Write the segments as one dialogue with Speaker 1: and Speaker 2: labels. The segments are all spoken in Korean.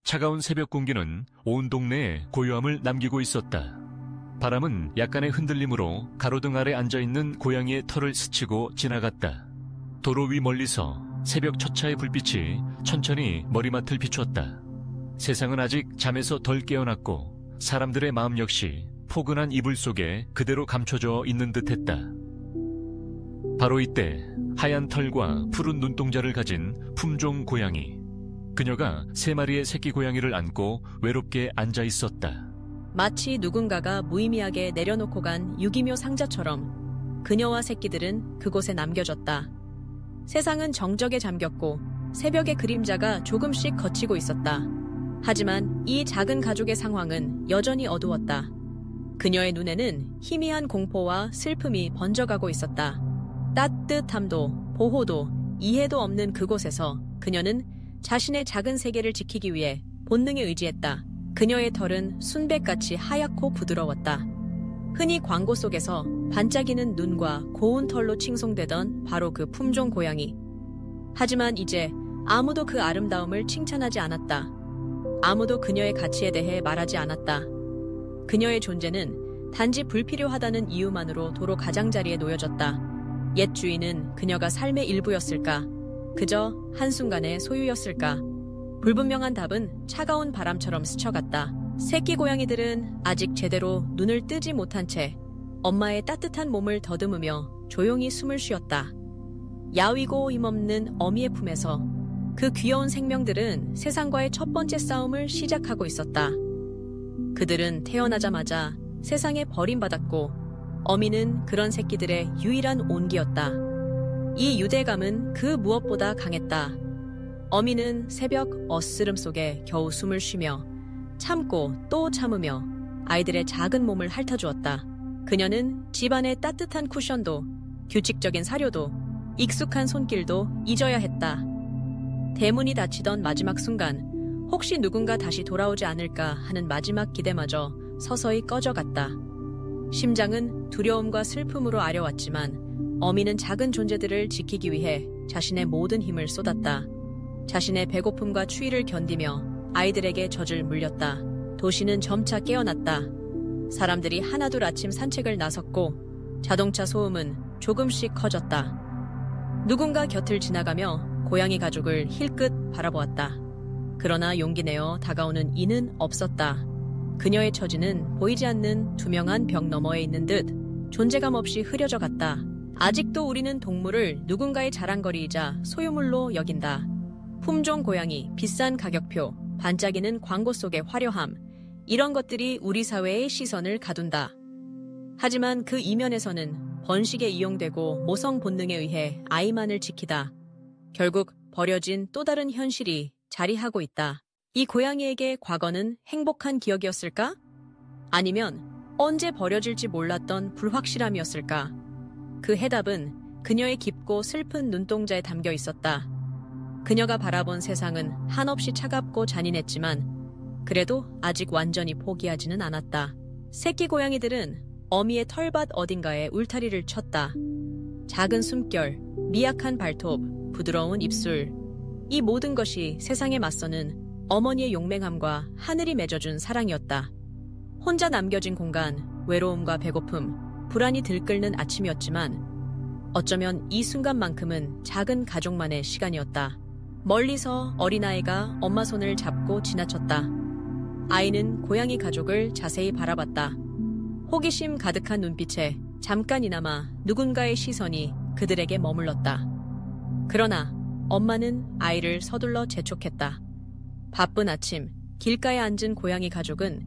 Speaker 1: 차가운 새벽 공기는 온 동네에 고요함을 남기고 있었다. 바람은 약간의 흔들림으로 가로등 아래 앉아있는 고양이의 털을 스치고 지나갔다. 도로 위 멀리서 새벽 첫차의 불빛이 천천히 머리맡을 비추었다. 세상은 아직 잠에서 덜 깨어났고 사람들의 마음 역시 포근한 이불 속에 그대로 감춰져 있는 듯했다. 바로 이때 하얀 털과 푸른 눈동자를 가진 품종 고양이. 그녀가 3마리의 새끼 고양이를 안고 외롭게 앉아 있었다.
Speaker 2: 마치 누군가가 무의미하게 내려놓고 간 유기묘 상자처럼 그녀와 새끼들은 그곳에 남겨졌다. 세상은 정적에 잠겼고 새벽의 그림자가 조금씩 걷히고 있었다. 하지만 이 작은 가족의 상황은 여전히 어두웠다. 그녀의 눈에는 희미한 공포와 슬픔이 번져가고 있었다. 따뜻함도 보호도 이해도 없는 그곳에서 그녀는 자신의 작은 세계를 지키기 위해 본능에 의지했다. 그녀의 털은 순백같이 하얗고 부드러웠다. 흔히 광고 속에서 반짝이는 눈과 고운 털로 칭송되던 바로 그 품종 고양이. 하지만 이제 아무도 그 아름다움을 칭찬하지 않았다. 아무도 그녀의 가치에 대해 말하지 않았다. 그녀의 존재는 단지 불필요하다는 이유만으로 도로 가장자리에 놓여졌다. 옛 주인은 그녀가 삶의 일부였을까? 그저 한순간의 소유였을까? 불분명한 답은 차가운 바람처럼 스쳐갔다. 새끼 고양이들은 아직 제대로 눈을 뜨지 못한 채 엄마의 따뜻한 몸을 더듬으며 조용히 숨을 쉬었다. 야위고 힘없는 어미의 품에서 그 귀여운 생명들은 세상과의 첫 번째 싸움을 시작하고 있었다. 그들은 태어나자마자 세상에 버림받았고 어미는 그런 새끼들의 유일한 온기였다. 이 유대감은 그 무엇보다 강했다. 어미는 새벽 어스름 속에 겨우 숨을 쉬며 참고 또 참으며 아이들의 작은 몸을 핥아주었다. 그녀는 집안의 따뜻한 쿠션도 규칙적인 사료도 익숙한 손길도 잊어야 했다. 대문이 닫히던 마지막 순간 혹시 누군가 다시 돌아오지 않을까 하는 마지막 기대마저 서서히 꺼져갔다. 심장은 두려움과 슬픔으로 아려왔지만 어미는 작은 존재들을 지키기 위해 자신의 모든 힘을 쏟았다. 자신의 배고픔과 추위를 견디며 아이들에게 젖을 물렸다. 도시는 점차 깨어났다. 사람들이 하나둘 아침 산책을 나섰고 자동차 소음은 조금씩 커졌다. 누군가 곁을 지나가며 고양이 가족을 힐끗 바라보았다. 그러나 용기 내어 다가오는 이는 없었다. 그녀의 처지는 보이지 않는 투명한 벽 너머에 있는 듯 존재감 없이 흐려져 갔다. 아직도 우리는 동물을 누군가의 자랑거리이자 소유물로 여긴다. 품종 고양이, 비싼 가격표, 반짝이는 광고 속의 화려함, 이런 것들이 우리 사회의 시선을 가둔다. 하지만 그 이면에서는 번식에 이용되고 모성 본능에 의해 아이만을 지키다. 결국 버려진 또 다른 현실이 자리하고 있다. 이 고양이에게 과거는 행복한 기억이었을까? 아니면 언제 버려질지 몰랐던 불확실함이었을까? 그 해답은 그녀의 깊고 슬픈 눈동자에 담겨 있었다. 그녀가 바라본 세상은 한없이 차갑고 잔인했지만 그래도 아직 완전히 포기하지는 않았다. 새끼 고양이들은 어미의 털밭 어딘가에 울타리를 쳤다. 작은 숨결, 미약한 발톱, 부드러운 입술, 이 모든 것이 세상에 맞서는 어머니의 용맹함과 하늘이 맺어준 사랑이었다. 혼자 남겨진 공간, 외로움과 배고픔, 불안이 들끓는 아침이었지만 어쩌면 이 순간만큼은 작은 가족만의 시간이었다. 멀리서 어린아이가 엄마 손을 잡고 지나쳤다. 아이는 고양이 가족을 자세히 바라봤다. 호기심 가득한 눈빛에 잠깐이나마 누군가의 시선이 그들에게 머물렀다. 그러나 엄마는 아이를 서둘러 재촉했다. 바쁜 아침, 길가에 앉은 고양이 가족은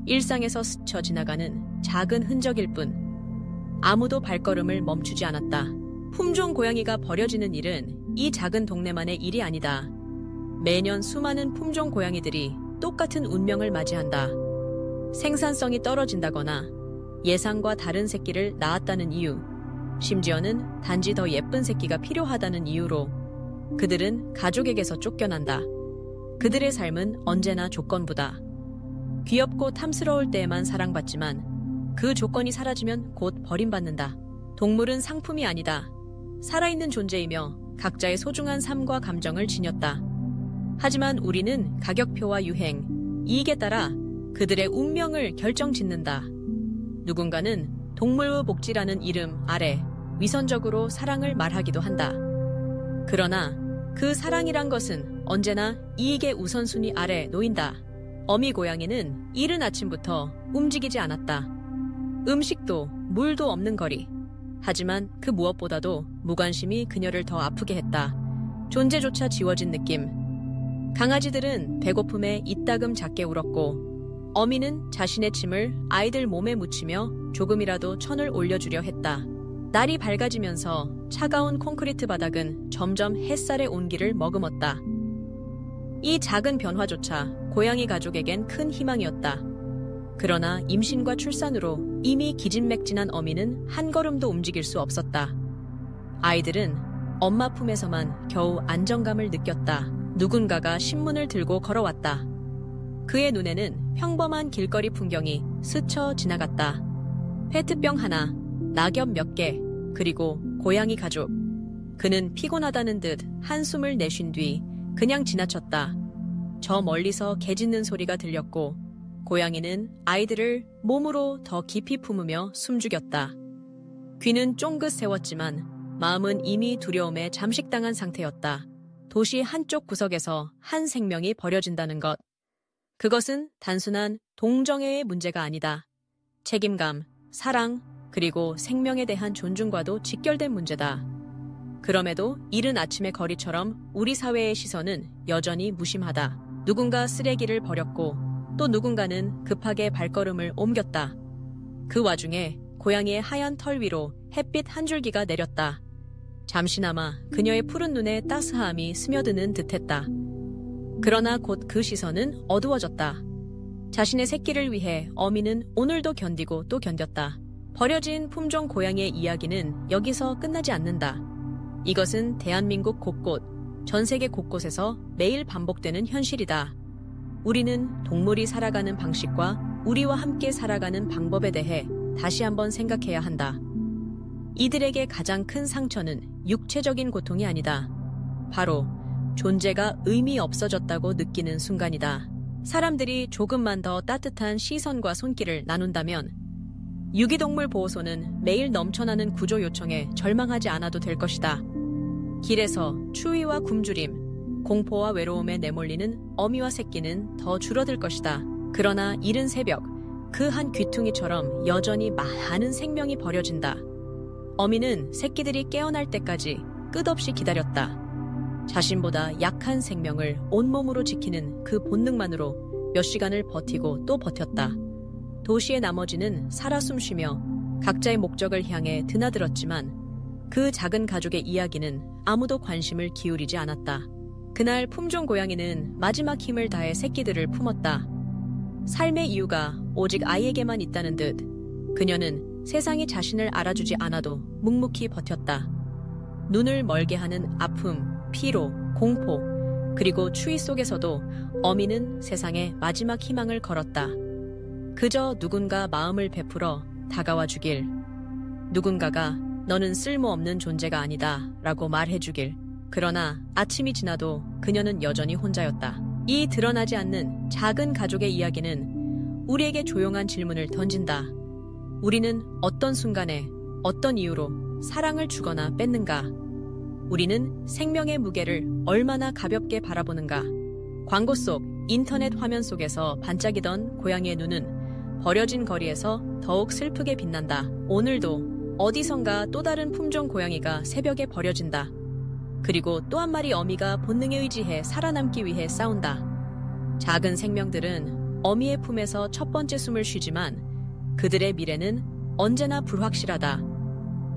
Speaker 2: 일상에서 스쳐 지나가는 작은 흔적일 뿐 아무도 발걸음을 멈추지 않았다. 품종 고양이가 버려지는 일은 이 작은 동네만의 일이 아니다. 매년 수많은 품종 고양이들이 똑같은 운명을 맞이한다. 생산성이 떨어진다거나 예상과 다른 새끼를 낳았다는 이유, 심지어는 단지 더 예쁜 새끼가 필요하다는 이유로 그들은 가족에게서 쫓겨난다. 그들의 삶은 언제나 조건부다. 귀엽고 탐스러울 때에만 사랑받지만 그 조건이 사라지면 곧 버림받는다. 동물은 상품이 아니다. 살아있는 존재이며 각자의 소중한 삶과 감정을 지녔다. 하지만 우리는 가격표와 유행, 이익에 따라 그들의 운명을 결정짓는다. 누군가는 동물의 복지라는 이름 아래 위선적으로 사랑을 말하기도 한다. 그러나 그 사랑이란 것은 언제나 이익의 우선순위 아래 놓인다. 어미 고양이는 이른 아침부터 움직이지 않았다. 음식도 물도 없는 거리. 하지만 그 무엇보다도 무관심이 그녀를 더 아프게 했다. 존재조차 지워진 느낌. 강아지들은 배고픔에 이따금 작게 울었고 어미는 자신의 침을 아이들 몸에 묻히며 조금이라도 천을 올려주려 했다. 날이 밝아지면서 차가운 콘크리트 바닥은 점점 햇살의 온기를 머금었다. 이 작은 변화조차 고양이 가족에겐 큰 희망이었다. 그러나 임신과 출산으로 이미 기진맥진한 어미는 한 걸음도 움직일 수 없었다. 아이들은 엄마 품에서만 겨우 안정감을 느꼈다. 누군가가 신문을 들고 걸어왔다. 그의 눈에는 평범한 길거리 풍경이 스쳐 지나갔다. 페트병 하나, 낙엽 몇 개, 그리고 고양이 가족. 그는 피곤하다는 듯 한숨을 내쉰 뒤 그냥 지나쳤다. 저 멀리서 개 짖는 소리가 들렸고 고양이는 아이들을 몸으로 더 깊이 품으며 숨죽였다. 귀는 쫑긋 세웠지만 마음은 이미 두려움에 잠식당한 상태였다. 도시 한쪽 구석에서 한 생명이 버려진다는 것. 그것은 단순한 동정애의 문제가 아니다. 책임감, 사랑, 그리고 생명에 대한 존중과도 직결된 문제다. 그럼에도 이른 아침의 거리처럼 우리 사회의 시선은 여전히 무심하다. 누군가 쓰레기를 버렸고 또 누군가는 급하게 발걸음을 옮겼다. 그 와중에 고양이의 하얀 털 위로 햇빛 한 줄기가 내렸다. 잠시나마 그녀의 푸른 눈에 따스함이 스며드는 듯했다. 그러나 곧 그 시선은 어두워졌다. 자신의 새끼를 위해 어미는 오늘도 견디고 또 견뎠다. 버려진 품종 고양이의 이야기는 여기서 끝나지 않는다. 이것은 대한민국 곳곳, 전 세계 곳곳에서 매일 반복되는 현실이다. 우리는 동물이 살아가는 방식과 우리와 함께 살아가는 방법에 대해 다시 한번 생각해야 한다. 이들에게 가장 큰 상처는 육체적인 고통이 아니다. 바로 존재가 의미 없어졌다고 느끼는 순간이다. 사람들이 조금만 더 따뜻한 시선과 손길을 나눈다면 유기동물 보호소는 매일 넘쳐나는 구조 요청에 절망하지 않아도 될 것이다. 길에서 추위와 굶주림, 공포와 외로움에 내몰리는 어미와 새끼는 더 줄어들 것이다. 그러나 이른 새벽, 그 한 귀퉁이처럼 여전히 많은 생명이 버려진다. 어미는 새끼들이 깨어날 때까지 끝없이 기다렸다. 자신보다 약한 생명을 온몸으로 지키는 그 본능만으로 몇 시간을 버티고 또 버텼다. 도시의 나머지는 살아 숨쉬며 각자의 목적을 향해 드나들었지만 그 작은 가족의 이야기는 아무도 관심을 기울이지 않았다. 그날 품종 고양이는 마지막 힘을 다해 새끼들을 품었다. 삶의 이유가 오직 아이에게만 있다는 듯 그녀는 세상이 자신을 알아주지 않아도 묵묵히 버텼다. 눈을 멀게 하는 아픔, 피로, 공포, 그리고 추위 속에서도 어미는 세상에 마지막 희망을 걸었다. 그저 누군가 마음을 베풀어 다가와 주길. 누군가가 너는 쓸모없는 존재가 아니다 라고 말해주길. 그러나 아침이 지나도 그녀는 여전히 혼자였다. 이 드러나지 않는 작은 가족의 이야기는 우리에게 조용한 질문을 던진다. 우리는 어떤 순간에 어떤 이유로 사랑을 주거나 뺐는가? 우리는 생명의 무게를 얼마나 가볍게 바라보는가? 광고 속 인터넷 화면 속에서 반짝이던 고양이의 눈은 버려진 거리에서 더욱 슬프게 빛난다. 오늘도 어디선가 또 다른 품종 고양이가 새벽에 버려진다. 그리고 또 한 마리 어미가 본능에 의지해 살아남기 위해 싸운다. 작은 생명들은 어미의 품에서 첫 번째 숨을 쉬지만 그들의 미래는 언제나 불확실하다.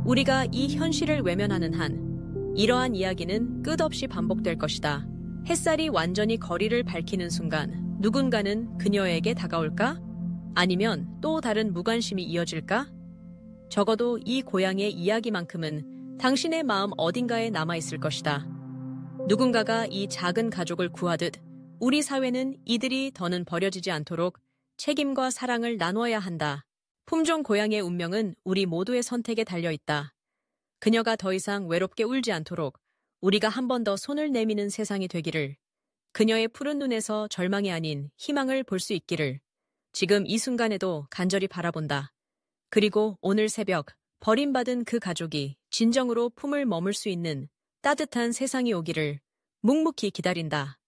Speaker 2: 우리가 이 현실을 외면하는 한 이러한 이야기는 끝없이 반복될 것이다. 햇살이 완전히 거리를 밝히는 순간 누군가는 그녀에게 다가올까? 아니면 또 다른 무관심이 이어질까? 적어도 이 고양이의 이야기만큼은 당신의 마음 어딘가에 남아있을 것이다. 누군가가 이 작은 가족을 구하듯 우리 사회는 이들이 더는 버려지지 않도록 책임과 사랑을 나누어야 한다. 품종 고양이의 운명은 우리 모두의 선택에 달려있다. 그녀가 더 이상 외롭게 울지 않도록 우리가 한 번 더 손을 내미는 세상이 되기를. 그녀의 푸른 눈에서 절망이 아닌 희망을 볼 수 있기를 지금 이 순간에도 간절히 바라본다. 그리고 오늘 새벽 버림받은 그 가족이 진정으로 품을 머물 수 있는 따뜻한 세상이 오기를 묵묵히 기다린다.